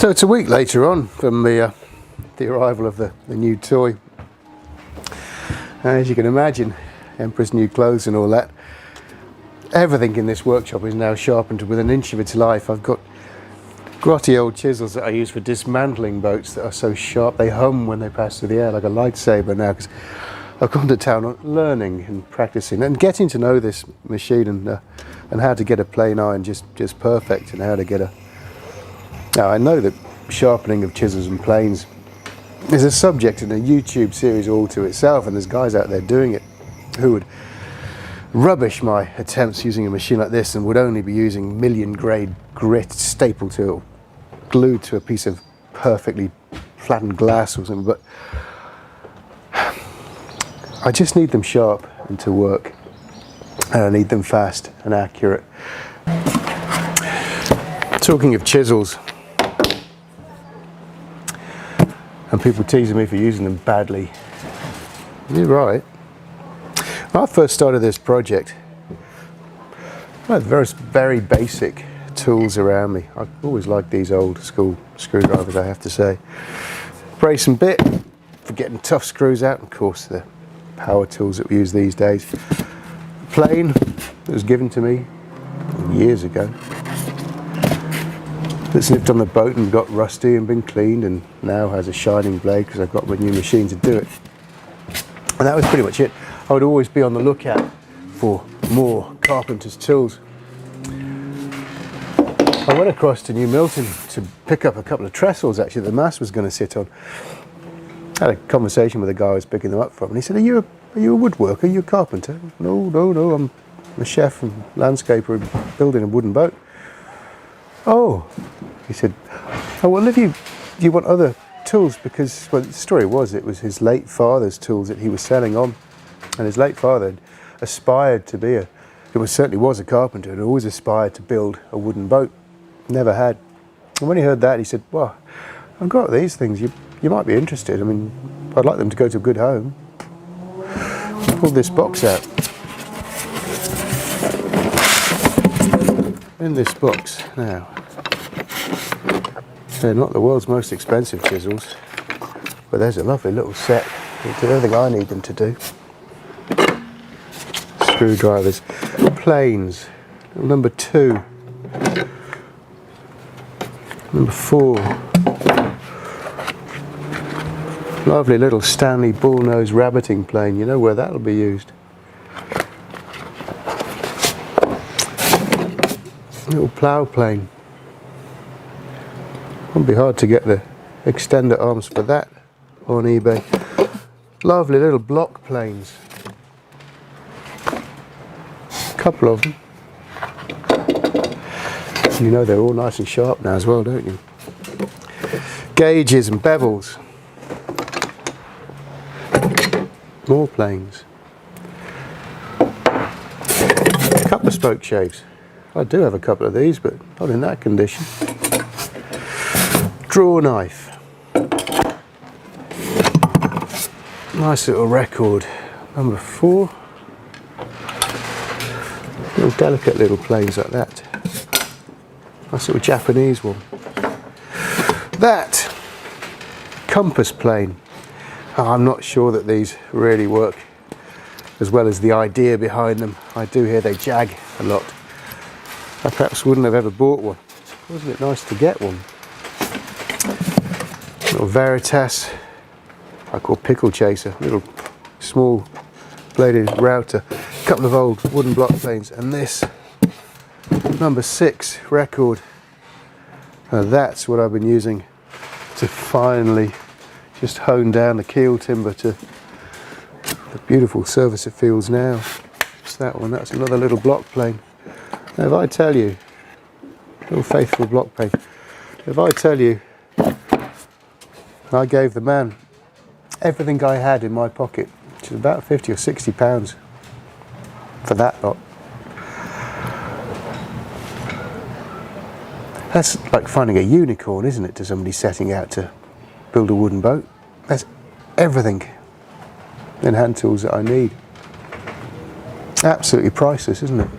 So it's a week later on from the arrival of the new toy. As you can imagine, Emperor's new clothes and all that. Everything in this workshop is now sharpened to within an inch of its life. I've got grotty old chisels that I use for dismantling boats that are so sharp they hum when they pass through the air like a lightsaber now, because I've gone to town on learning and practicing and getting to know this machine and how to get a plane iron just perfect, and how to get a... Now I know that sharpening of chisels and planes is a subject in a YouTube series all to itself, and there's guys out there doing it who would rubbish my attempts using a machine like this and would only be using million grade grit staple tool glued to a piece of perfectly flattened glass or something, but I just need them sharp and to work, and I need them fast and accurate. Talking of chisels and people teasing me for using them badly, you're right. When I first started this project, I had very basic tools around me. I've always liked these old school screwdrivers, I have to say. Brace and bit for getting tough screws out, and of course the power tools that we use these days. Plane that was given to me years ago, that's lived on the boat and got rusty and been cleaned and now has a shining blade because I've got my new machine to do it. And that was pretty much it. I would always be on the lookout for more carpenter's tools. I went across to New Milton to pick up a couple of trestles actually the mast was going to sit on. I had a conversation with the guy who was picking them up from, and he said, are you a woodworker? Are you a carpenter? No, I'm a chef and landscaper building a wooden boat. Oh, he said, I wonder if you want other tools, because, well, the story was it was his late father's tools that he was selling on, and his late father had aspired to be certainly was a carpenter and always aspired to build a wooden boat. Never had. And when he heard that, he said, well, I've got these things, you might be interested. I mean, I'd like them to go to a good home. He pulled this box out. In this box now, they're not the world's most expensive chisels, but there's a lovely little set. They do everything I need them to do. Screwdrivers, planes, number 2, number 4, lovely little Stanley bullnose rabbiting plane. You know where that'll be used. Little plough plane. Wouldn't be hard to get the extender arms for that on eBay. Lovely little block planes. A couple of them. You know they're all nice and sharp now as well, don't you? Gauges and bevels. More planes. A couple of spoke shaves. I do have a couple of these, but not in that condition. Draw knife. Nice little record. Number 4. Little delicate little planes like that. Nice little Japanese one. That compass plane. I'm not sure that these really work as well as the idea behind them. I do hear they jag a lot. I perhaps wouldn't have ever bought one. Wasn't it nice to get one? Little Veritas, I call pickle chaser, little small bladed router, a couple of old wooden block planes, and this number 6 record. Now that's what I've been using to finally just hone down the keel timber to the beautiful surface it feels now. It's that one, that's another little block plane. Now if I tell you, little faithful block plane, if I tell you I gave the man everything I had in my pocket, which is about 50 or 60 pounds for that lot. That's like finding a unicorn, isn't it, to somebody setting out to build a wooden boat. That's everything in hand tools that I need. Absolutely priceless, isn't it?